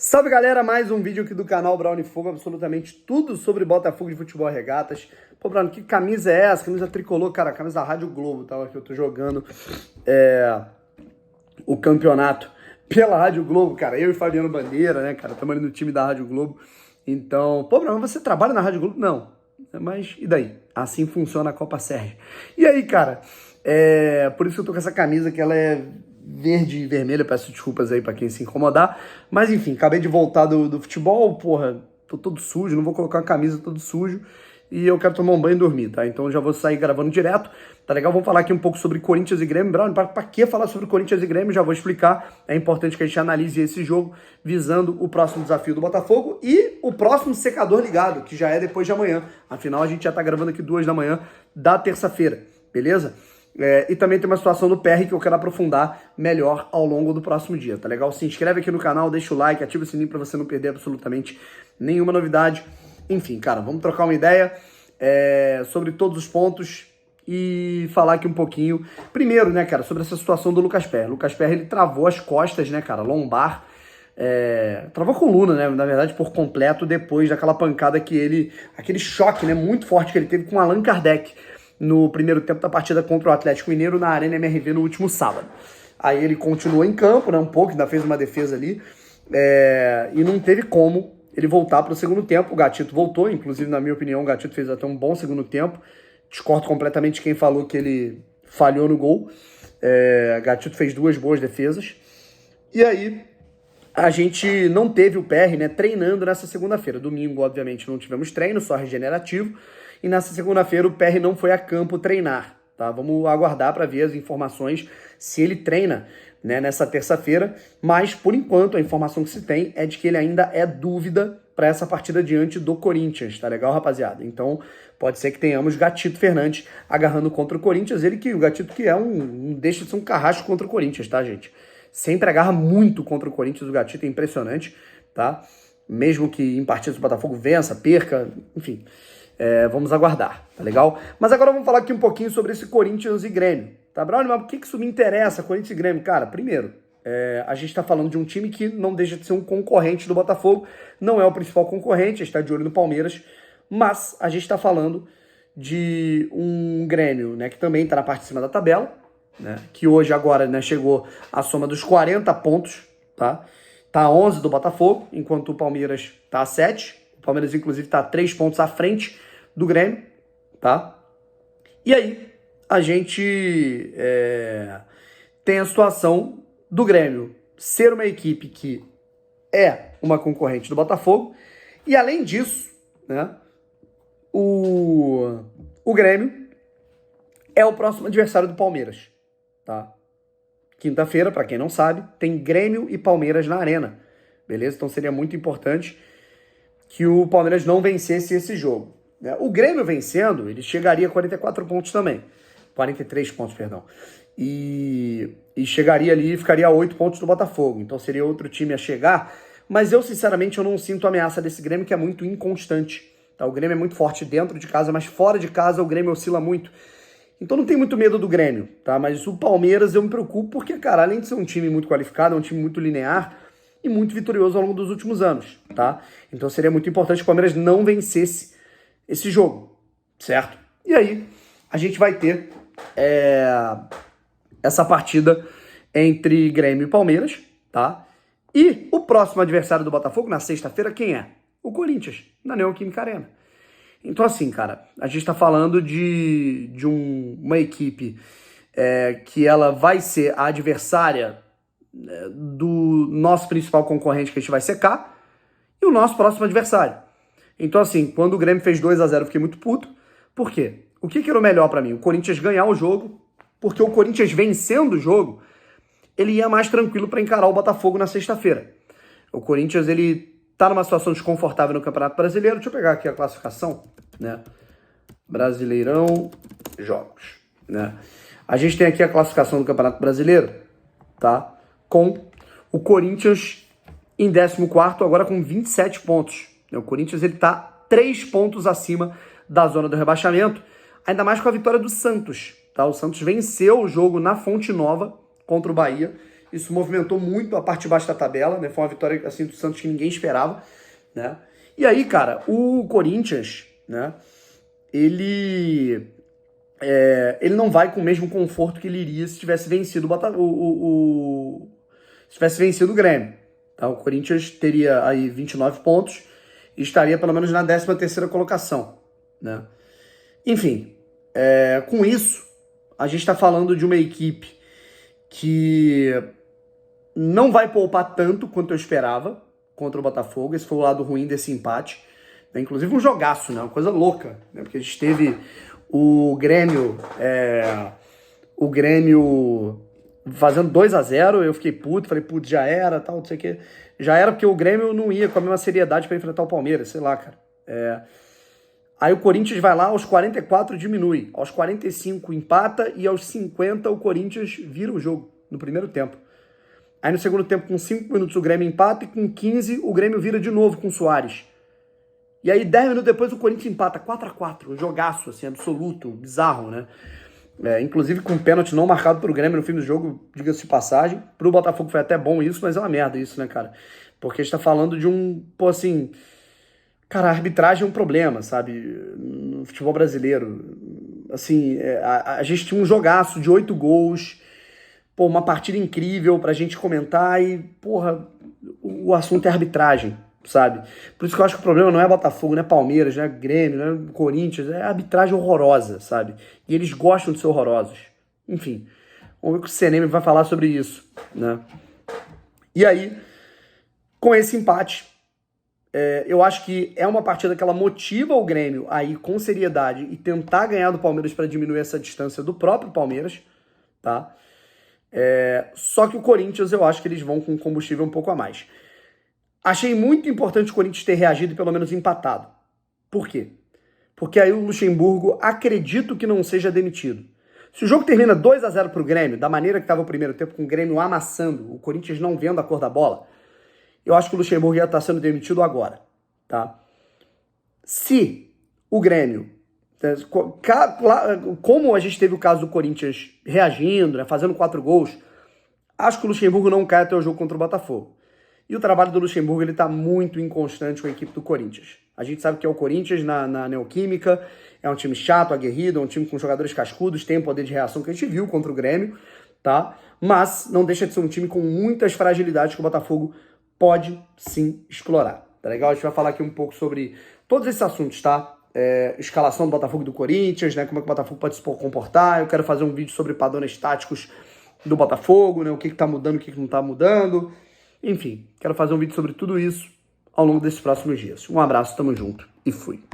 Salve galera, mais um vídeo aqui do canal Brown Fogo, absolutamente tudo sobre Botafogo de Futebol Regatas. Pô, Brown, que camisa é essa? Camisa tricolor, cara, camisa da Rádio Globo, tá? Aqui eu tô jogando o campeonato pela Rádio Globo, cara. Eu e Fabiano Bandeira, né, cara, estamos ali no time da Rádio Globo. Então, pô, Brown, você trabalha na Rádio Globo? Não, mas e daí? Assim funciona a Copa Sérgio. E aí, cara, por isso que eu tô com essa camisa que ela é verde e vermelha, peço desculpas aí pra quem se incomodar, mas enfim, acabei de voltar do futebol, porra, tô todo sujo, não vou colocar uma camisa todo sujo, e eu quero tomar um banho e dormir, tá? Então já vou sair gravando direto, tá legal? Vamos falar aqui um pouco sobre Corinthians e Grêmio. Brown, pra que falar sobre Corinthians e Grêmio? Já vou explicar, é importante que a gente analise esse jogo, visando o próximo desafio do Botafogo e o próximo secador ligado, que já é depois de amanhã, afinal a gente já tá gravando aqui 2 da manhã da terça-feira, beleza? E também tem uma situação do PR que eu quero aprofundar melhor ao longo do próximo dia, tá legal? Se inscreve aqui no canal, deixa o like, ativa o sininho pra você não perder absolutamente nenhuma novidade. Enfim, cara, vamos trocar uma ideia sobre todos os pontos e falar aqui um pouquinho. Primeiro, né, cara, sobre essa situação do Lucas Perry. O Lucas Perry, ele travou as costas, né, cara, lombar. Travou a coluna, né, na verdade, por completo, depois daquela pancada aquele choque, né, muito forte que ele teve com o Allan Kardec no primeiro tempo da partida contra o Atlético Mineiro na Arena MRV no último sábado. Aí ele continuou em campo, né, um pouco, ainda fez uma defesa ali, e não teve como ele voltar para o segundo tempo. O Gatito voltou, inclusive, na minha opinião, o Gatito fez até um bom segundo tempo. Discordo completamente de quem falou que ele falhou no gol. Gatito fez 2 boas defesas. E aí, a gente não teve o PR, né, treinando nessa segunda-feira. Domingo, obviamente, não tivemos treino, só regenerativo. E nessa segunda-feira o PR não foi a campo treinar, tá? Vamos aguardar para ver as informações se ele treina, né, nessa terça-feira. Mas, por enquanto, a informação que se tem é de que ele ainda é dúvida para essa partida diante do Corinthians, tá legal, rapaziada? Então, pode ser que tenhamos Gatito Fernandes agarrando contra o Corinthians. O Gatito que não deixa de ser um carrasco contra o Corinthians, tá, gente? Sempre agarra muito contra o Corinthians, o Gatito é impressionante, tá? Mesmo que em partidas do Botafogo vença, perca, enfim... vamos aguardar, tá legal? Mas agora vamos falar aqui um pouquinho sobre esse Corinthians e Grêmio, tá, Brown? Mas por que isso me interessa, Corinthians e Grêmio? Cara, primeiro, a gente tá falando de um time que não deixa de ser um concorrente do Botafogo, não é o principal concorrente, a gente tá de olho no Palmeiras, mas a gente tá falando de um Grêmio, né, que também tá na parte de cima da tabela, né, que hoje agora, né, chegou à soma dos 40 pontos, tá? Tá a 11 do Botafogo, enquanto o Palmeiras tá a 7, o Palmeiras inclusive tá a 3 pontos à frente do Grêmio, tá? E aí, a gente tem a situação do Grêmio ser uma equipe que é uma concorrente do Botafogo, e além disso, né, o Grêmio é o próximo adversário do Palmeiras, tá? Quinta-feira, para quem não sabe, tem Grêmio e Palmeiras na Arena, beleza? Então seria muito importante que o Palmeiras não vencesse esse jogo. O Grêmio vencendo, ele chegaria a 44 pontos também. 43 pontos, perdão. E chegaria ali, ficaria a 8 pontos do Botafogo. Então seria outro time a chegar. Mas eu, sinceramente, eu não sinto ameaça desse Grêmio, que é muito inconstante. Tá? O Grêmio é muito forte dentro de casa, mas fora de casa o Grêmio oscila muito. Então não tem muito medo do Grêmio, tá? Mas o Palmeiras eu me preocupo porque, cara, além de ser um time muito qualificado, é um time muito linear e muito vitorioso ao longo dos últimos anos, tá? Então seria muito importante que o Palmeiras não vencesse esse jogo, certo? E aí, a gente vai ter essa partida entre Grêmio e Palmeiras, tá? E o próximo adversário do Botafogo, na sexta-feira, quem é? O Corinthians, na Neoquímica Arena. Então, assim, cara, a gente tá falando de uma equipe que ela vai ser a adversária do nosso principal concorrente, que a gente vai secar, e o nosso próximo adversário. Então, assim, quando o Grêmio fez 2-0, eu fiquei muito puto. Por quê? O que era o melhor pra mim? O Corinthians ganhar o jogo, porque o Corinthians vencendo o jogo, ele ia mais tranquilo pra encarar o Botafogo na sexta-feira. O Corinthians, ele tá numa situação desconfortável no Campeonato Brasileiro. Deixa eu pegar aqui a classificação, né? Brasileirão, jogos, né? A gente tem aqui a classificação do Campeonato Brasileiro, tá? Com o Corinthians em 14º, agora com 27 pontos. O Corinthians, ele tá 3 pontos acima da zona do rebaixamento, ainda mais com a vitória do Santos, tá? O Santos venceu o jogo na Fonte Nova contra o Bahia Isso movimentou muito a parte de baixo da tabela, né? Foi uma vitória assim do Santos que ninguém esperava, né? E aí, cara, o Corinthians, né? Ele não vai com o mesmo conforto que ele iria se tivesse vencido se tivesse vencido o Grêmio. Tá? O Corinthians teria aí 29 pontos e estaria pelo menos na 13ª colocação, né? Enfim, com isso, a gente está falando de uma equipe que não vai poupar tanto quanto eu esperava contra o Botafogo. Esse foi o lado ruim desse empate. Inclusive um jogaço, né? Uma coisa louca, né? Porque a gente teve o Grêmio fazendo 2-0, eu fiquei puto, falei, putz, já era, tal, não sei o quê. Já era porque o Grêmio não ia com a mesma seriedade para enfrentar o Palmeiras, sei lá, cara. Aí o Corinthians vai lá, aos 44 diminui, aos 45 empata e aos 50 o Corinthians vira o jogo no primeiro tempo. Aí no segundo tempo, com 5 minutos, o Grêmio empata e com 15 o Grêmio vira de novo com o Soares. E aí 10 minutos depois o Corinthians empata 4-4, um jogaço, assim, absoluto, bizarro, né? Inclusive com um pênalti não marcado pro Grêmio no fim do jogo, diga-se de passagem. Pro Botafogo foi até bom isso, mas é uma merda isso, né, cara? Porque a gente tá falando de assim... Cara, a arbitragem é um problema, sabe? No futebol brasileiro. Assim, a gente tinha um jogaço de 8 gols, uma partida incrível pra gente comentar e, porra, o assunto é arbitragem, sabe? Por isso que eu acho que o problema não é Botafogo, não é Palmeiras, não é Grêmio, não é Corinthians, é arbitragem horrorosa, sabe? E eles gostam de ser horrorosos. Enfim, vamos ver o que o CNM vai falar sobre isso, né? E aí, com esse empate, eu acho que é uma partida que ela motiva o Grêmio a ir com seriedade e tentar ganhar do Palmeiras para diminuir essa distância do próprio Palmeiras, tá? Só que o Corinthians, eu acho que eles vão com combustível um pouco a mais. Achei muito importante o Corinthians ter reagido e pelo menos empatado. Por quê? Porque aí o Luxemburgo, acredito que não seja demitido. Se o jogo termina 2-0 pro Grêmio, da maneira que estava o primeiro tempo, com o Grêmio amassando, o Corinthians não vendo a cor da bola, eu acho que o Luxemburgo ia estar sendo demitido agora, tá? Se o Grêmio, como a gente teve o caso do Corinthians reagindo, né, fazendo 4 gols, acho que o Luxemburgo não cai até o jogo contra o Botafogo. E o trabalho do Luxemburgo, ele tá muito inconstante com a equipe do Corinthians. A gente sabe que é o Corinthians na Neoquímica, é um time chato, aguerrido, é um time com jogadores cascudos, tem um poder de reação que a gente viu contra o Grêmio, tá? Mas não deixa de ser um time com muitas fragilidades que o Botafogo pode sim explorar, tá legal? A gente vai falar aqui um pouco sobre todos esses assuntos, tá? Escalação do Botafogo e do Corinthians, né? Como é que o Botafogo pode se comportar. Eu quero fazer um vídeo sobre padrões táticos do Botafogo, né? O que tá mudando, o que não tá mudando. Enfim, quero fazer um vídeo sobre tudo isso ao longo desses próximos dias. Um abraço, tamo junto e fui.